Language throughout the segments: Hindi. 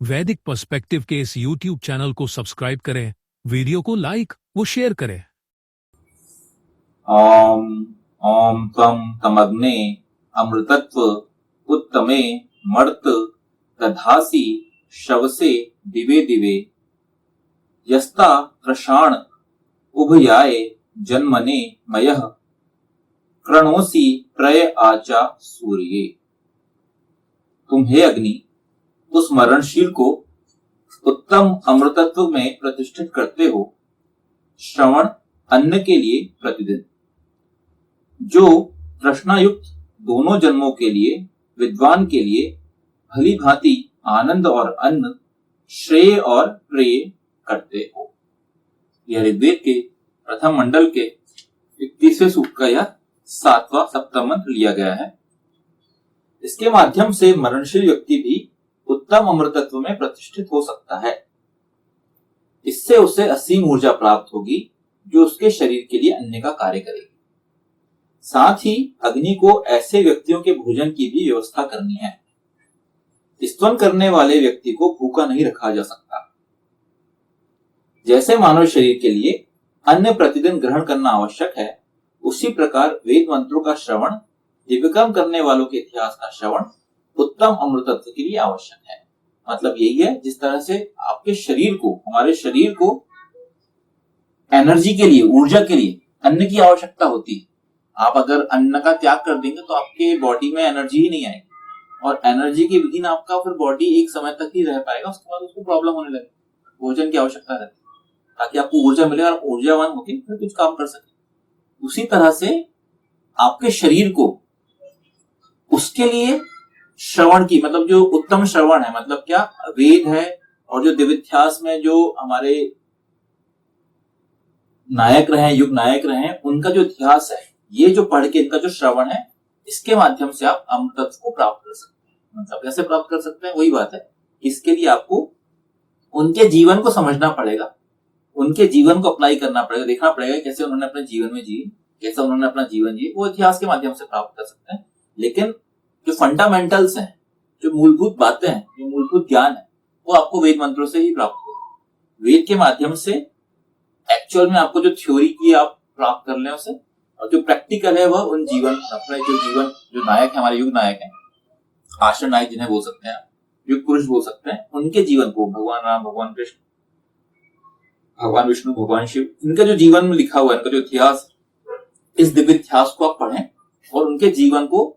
वैदिक पर्सपेक्टिव के इस YouTube चैनल को सब्सक्राइब करें, वीडियो को लाइक व शेयर करें। ओम ओम त्वं तमग्ने अमृतत्व उत्तमे मर्त दधासि शवसे दिवे दिवे यस्ता त्रषाण उभयाय जन्मने मयः कृणोसि प्रय आचा सूर्ये। तुम हे अग्नि उस मरणशील को उत्तम अमृतत्व में प्रतिष्ठित करते हो, श्रवण अन्न के लिए प्रतिदिन, जो तृष्णायुक्त दोनों जन्मों के लिए विद्वान के लिए भली भांति आनंद और अन्न, श्रेय और प्रेय करते हो। यह ऋग्वेद के प्रथम मंडल के 31वें सूक्त का यह 7वां सप्तम मंत्र लिया गया है। इसके माध्यम से मरणशील व्यक्ति भी उत्तम अमृतत्व में प्रतिष्ठित हो सकता है। इससे उसे असीम ऊर्जा प्राप्त होगी, जो उसके शरीर के लिए अन्न का कार्य करेगी। साथ ही अग्नि को ऐसे व्यक्तियों के भोजन की भी व्यवस्था करनी है। स्तवन करने वाले व्यक्ति को भूखा नहीं रखा जा सकता। जैसे मानव शरीर के लिए अन्न प्रतिदिन ग्रहण करना आवश्यक है, उसी प्रकार वेद मंत्रों का श्रवण, दिव्यकर्म करने वालों के इतिहास का श्रवण उत्तम अमृतत्व के लिए आवश्यक है। मतलब यही है, जिस तरह से आपके शरीर को, हमारे शरीर को एनर्जी के लिए, ऊर्जा के लिए अन्न की आवश्यकता होती है। आप अगर अन्न का त्याग कर देंगे तो आपके बॉडी में एनर्जी ही नहीं आएगी, और एनर्जी के बिना आपका फिर बॉडी एक समय तक ही रह पाएगा, उसके बाद उसको प्रॉब्लम होने लगे। भोजन की आवश्यकता रहती है ताकि आपको ऊर्जा मिले और ऊर्जावान होकर फिर कुछ काम कर सके। उसी तरह से आपके शरीर को, उसके लिए श्रवण की, मतलब जो उत्तम श्रवण है, मतलब क्या, वेद है, और जो दिव्यध्यास में जो हमारे नायक रहे, युग नायक रहे, उनका जो इतिहास है, ये जो पढ़ के इनका जो श्रवण है, इसके माध्यम से आप अमृतत्व को प्राप्त कर सकते हैं। मतलब कैसे प्राप्त कर सकते हैं, वही बात है। इसके लिए आपको उनके जीवन को समझना पड़ेगा, उनके जीवन को अप्लाई करना पड़ेगा, देखना पड़ेगा कैसे उन्होंने अपने जीवन में जी, कैसे उन्होंने अपना जीवन जी, वो इतिहास के माध्यम से प्राप्त कर सकते हैं। लेकिन जो फंडामेंटल्स हैं, जो मूलभूत बातें हैं, जो मूलभूत ज्ञान है, वो आपको वेद मंत्रों से ही प्राप्त होगा। वेद के माध्यम से एक्चुअल में आपको जो थ्योरी की आप प्राप्त कर लें उसे, और जो प्रैक्टिकल है वह उन जीवन, अपने जो नायक है, हमारे युग नायक है, आश्रम नायक जिन्हें बोल सकते हैं, युग पुरुष बोल सकते हैं, उनके जीवन को, भगवान राम, भगवान कृष्ण, भगवान विष्णु, भगवान शिव, इनका जो जीवन में लिखा हुआ है, इनका जो इतिहास, इस दिव्य इतिहास को आप पढ़ें और उनके जीवन को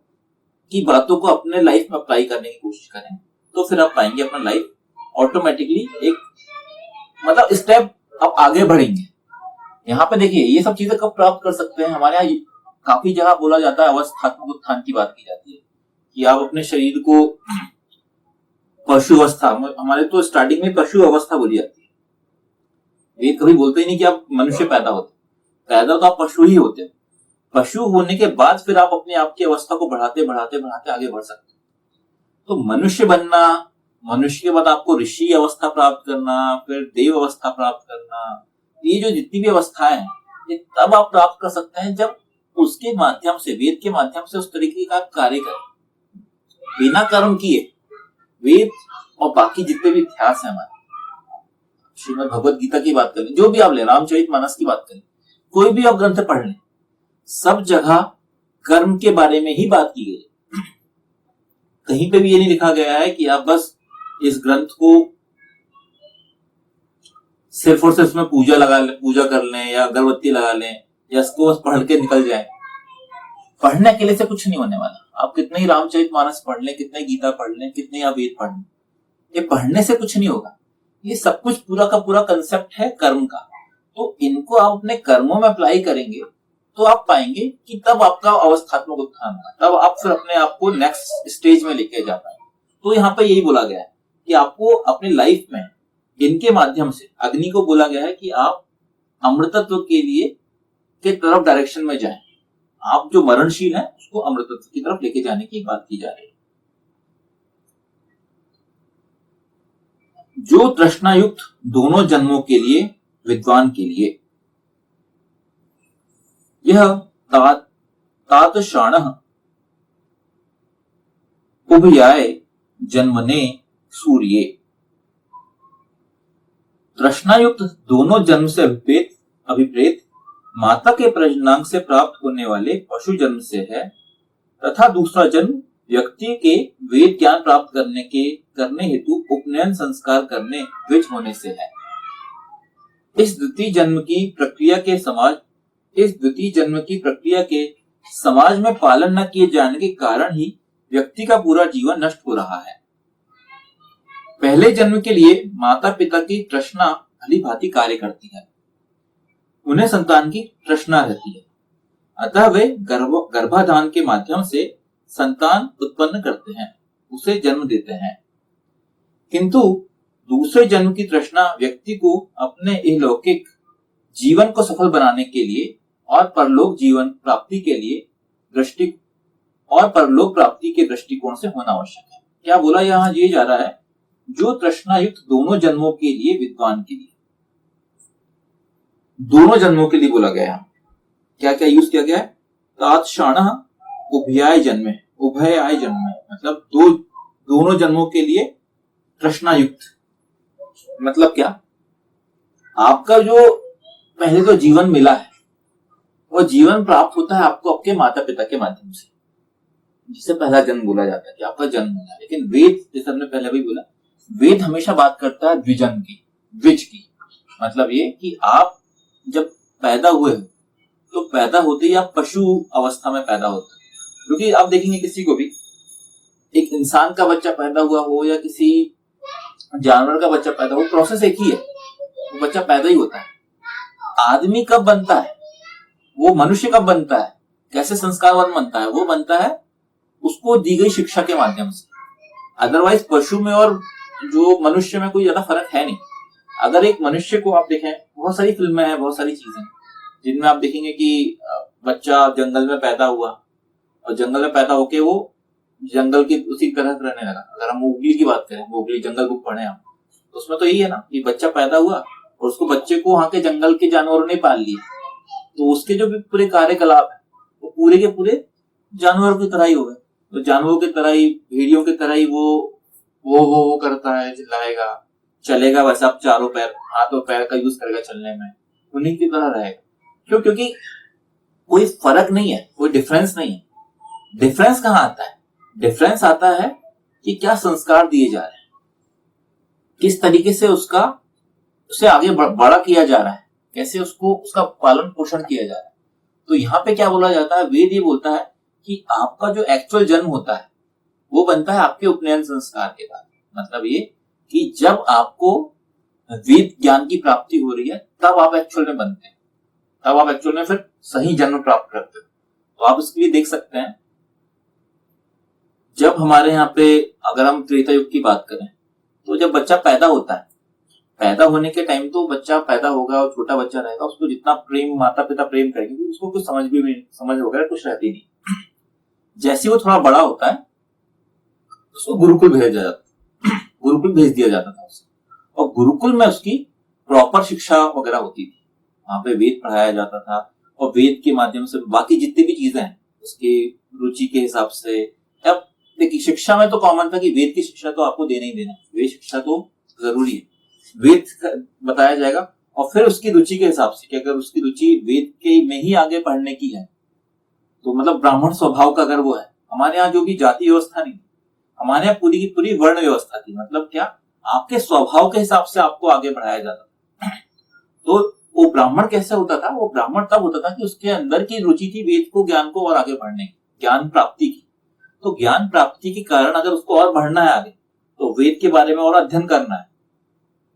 की बातों को अपने लाइफ में अप्लाई करने की कोशिश करें, तो फिर आप पाएंगे अपना लाइफ ऑटोमेटिकली एक, मतलब स्टेप आप आगे बढ़ेंगे। यहाँ पे देखिए, ये सब चीजें कब प्राप्त कर सकते हैं। हमारे यहाँ काफी जगह बोला जाता है, अवस्थात्मक उत्थान की बात की जाती है कि आप अपने शरीर को पशु अवस्था, हमारे तो स्टार्टिंग में पशु अवस्था बोली जाती है। वे कभी बोलते ही नहीं कि आप मनुष्य पैदा होते, पैदा तो आप पशु ही होते हैं। पशु होने के बाद फिर आप अपने आप की अवस्था को बढ़ाते बढ़ाते बढ़ाते आगे बढ़ सकते हैं। तो मनुष्य बनना, मनुष्य के बाद आपको ऋषि अवस्था प्राप्त करना, फिर देव अवस्था प्राप्त करना, ये जो जितनी भी अवस्थाएं हैं, ये तब आप प्राप्त कर सकते हैं जब उसके माध्यम से, वेद के माध्यम से उस तरीके का कार्य करें, बिना कर्म किए। वेद और बाकी जितने भी इतिहास है हमारे, श्रीमद् भगवद गीता की बात करें, जो भी आप ले, रामचरितमानस की बात करें, कोई भी आप ग्रंथ पढ़ लें, सब जगह कर्म के बारे में ही बात की गई। कहीं पे भी ये नहीं लिखा गया है कि आप बस इस ग्रंथ को सिर्फ और सिर्फ में पूजा कर लें, या अगरबत्ती लगा लें, या इसको बस पढ़ के निकल जाए। पढ़ने के लिए से कुछ नहीं होने वाला। आप कितने ही रामचरितमानस पढ़ लें, कितने गीता पढ़ लें, कितने आप वेद पढ़ लें, ये पढ़ने से कुछ नहीं होगा। ये सब कुछ पूरा का पूरा कंसेप्ट है कर्म का। तो इनको आप अपने कर्मों में अप्लाई करेंगे तो आप पाएंगे कि तब आपका अवस्थात्मक उत्थान होगा, तब आप फिर अपने आप को नेक्स्ट स्टेज में लेके जा पाएंगे। तो यहाँ पे यही बोला गया है कि आपको अपनी लाइफ में इनके माध्यम से, अग्नि को बोला गया है कि आप अमृतत्व के लिए के तरफ डायरेक्शन में जाएं। आप जो मरणशील है उसको अमृतत्व की तरफ लेके जाने की बात की जा रही है। जो तृष्णायुक्त दोनों जन्मों के लिए विद्वान के लिए, यह तात शाणः उभयाय जन्मने सूर्ये। तृष्णायुक्त दोनों जन्म से अभिप्रेत माता के प्रजननांग से प्राप्त होने वाले पशु जन्म से है, तथा दूसरा जन्म व्यक्ति के वेद ज्ञान प्राप्त करने हेतु उपनयन संस्कार करने द्विज होने से है। इस द्वितीय जन्म की प्रक्रिया के समाज में पालन न किए जाने के कारण ही व्यक्ति का पूरा जीवन नष्ट हो रहा है। पहले जन्म के लिए माता पिता की तृष्णा भली भांति कार्य करती है, उन्हें संतान की तृष्णा रहती है, अतः वे गर्भाधान के माध्यम से संतान उत्पन्न करते हैं, उसे जन्म देते हैं। किंतु दूसरे जन्म की तृष्णा व्यक्ति को अपने इहलौकिक जीवन को सफल बनाने के लिए और परलोक प्राप्ति के दृष्टिकोण से होना आवश्यक है। क्या बोला यहाँ ये जा रहा है, जो तृष्णा युक्त दोनों जन्मों के लिए विद्वान के लिए, दोनों जन्मों के लिए बोला गया है। क्या क्या यूज किया गया है, तात्क्षाणः उभयाय जन्मे, मतलब दोनों जन्मों के लिए तृष्णा युक्त। मतलब क्या, आपका जो पहले तो जीवन मिला है, वो जीवन प्राप्त होता है आपको आपके माता पिता के माध्यम से, जिसे पहला जन्म बोला जाता है कि आपका जन्म हुआ है। लेकिन वेद, जैसे हमने पहले भी बोला, वेद हमेशा बात करता है द्विज की। मतलब ये कि आप जब पैदा हुए हो तो पैदा होते ही आप पशु अवस्था में पैदा होते हैं। क्योंकि आप देखेंगे किसी को भी, एक इंसान का बच्चा पैदा हुआ हो या किसी जानवर का बच्चा पैदा हो, प्रोसेस एक ही है, वो बच्चा पैदा ही होता है। आदमी कब बनता है, वो मनुष्य कब बनता है, कैसे संस्कारवान बनता है, वो बनता है उसको दी गई शिक्षा के माध्यम से। अदरवाइज पशु में और जो मनुष्य में कोई ज्यादा फर्क है नहीं। अगर एक मनुष्य को आप देखें, बहुत सारी फिल्में हैं, बहुत सारी चीजें जिनमें आप देखेंगे कि बच्चा जंगल में पैदा हुआ और जंगल में पैदा होके वो जंगल की उसी तरह रहने लगा। अगर हम मोगली की बात करें, मोगली जंगल बुक पढ़े हम, तो उसमें तो यही है ना कि बच्चा पैदा हुआ और उसको बच्चे को वहां के जंगल के जानवरों ने पाल लिया, तो उसके जो भी पूरे कार्यकलाप है वो पूरे के पूरे जानवरों की तरह ही हो गए। तो जानवरों की तरह ही, भेड़ियों की तरह ही वो करता है, चिल्लाएगा, चलेगा, वैसे आप चारों पैर, हाथ और पैर का यूज करेगा चलने में, उन्हीं की तरह रहेगा। क्यों? क्योंकि कोई फर्क नहीं है, कोई डिफरेंस नहीं है। डिफरेंस कहाँ आता है? डिफरेंस आता है कि क्या संस्कार दिए जा रहे हैं, किस तरीके से उसे आगे बड़ा किया जा रहा है, कैसे उसका पालन पोषण किया जा रहा है। तो यहाँ पे क्या बोला जाता है, वेद ये बोलता है कि आपका जो एक्चुअल जन्म होता है वो बनता है आपके उपनयन संस्कार के बाद। मतलब ये कि जब आपको वेद ज्ञान की प्राप्ति हो रही है तब आप एक्चुअल में बनते हैं, तब आप एक्चुअल में फिर सही जन्म प्राप्त करते हो। तो आप इसके लिए देख सकते हैं, जब हमारे यहाँ पे अगर हम त्रेता युग की बात करें तो जब बच्चा पैदा होता है, पैदा होने के टाइम तो बच्चा पैदा होगा और छोटा बच्चा रहेगा, उसको जितना प्रेम माता पिता प्रेम करेंगे उसको कुछ समझ वगैरह कुछ रहती नहीं। जैसे वो थोड़ा बड़ा होता है उसको गुरुकुल भेज दिया जाता था उसे, और गुरुकुल में उसकी प्रॉपर शिक्षा वगैरह होती थी। वहां पे वेद पढ़ाया जाता था और वेद के माध्यम से बाकी जितनी भी चीजें हैं उसकी रुचि के हिसाब से। अब देखिए शिक्षा में तो कॉमन था कि वेद की शिक्षा तो आपको देना ही देना, वेद शिक्षा तो जरूरी है, वेद बताया जाएगा। और फिर उसकी रुचि के हिसाब से कि अगर उसकी रुचि वेद के में ही आगे पढ़ने की है तो मतलब ब्राह्मण स्वभाव का अगर वो है, हमारे यहाँ जो भी जाति व्यवस्था नहीं, हमारे यहाँ पूरी की पूरी वर्ण व्यवस्था थी। मतलब क्या, आपके स्वभाव के हिसाब से आपको आगे बढ़ाया जाता था। तो वो ब्राह्मण कैसे होता था, वो ब्राह्मण तब होता था कि उसके अंदर की रुचि थी वेद को, ज्ञान को और आगे बढ़ने की, ज्ञान प्राप्ति की। तो ज्ञान प्राप्ति के कारण अगर उसको और बढ़ना है आगे तो वेद के बारे में और अध्ययन करना है।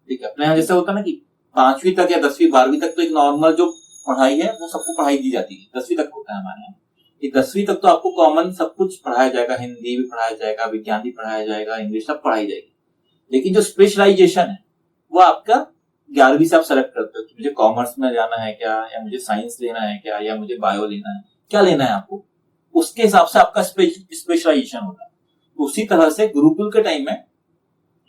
ठीक है, अपने यहाँ जैसे होता है ना कि 5वीं तक या 10वीं 12वीं तक तो एक नॉर्मल जो पढ़ाई है वो सबको पढ़ाई दी जाती है, 10वीं तक होता है हमारे यहाँ। 10वीं तक तो आपको कॉमन सब कुछ पढ़ाया जाएगा, हिंदी भी पढ़ाया जाएगा, विज्ञान भी पढ़ाया जाएगा, इंग्लिश सब पढ़ाई जाएगी। लेकिन जो स्पेशलाइजेशन है वो आपका 11वीं से आप सेलेक्ट करते हो कि मुझे कॉमर्स में जाना है क्या, या मुझे साइंस लेना है क्या, या मुझे बायो लेना है, क्या लेना है आपको, उसके हिसाब से आपका स्पेशलाइजेशन होता है। उसी तरह से गुरुकुल के टाइम में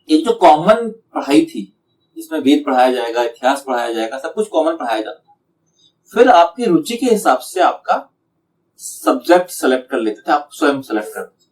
एक जो कॉमन पढ़ाई थी जिसमें वेद पढ़ाया जाएगा, इतिहास पढ़ाया जाएगा, सब कुछ कॉमन पढ़ाया जाता है। फिर आपकी रुचि के हिसाब से आपका सब्जेक्ट सेलेक्ट कर लेते थे, आप स्वयं सेलेक्ट करते थे।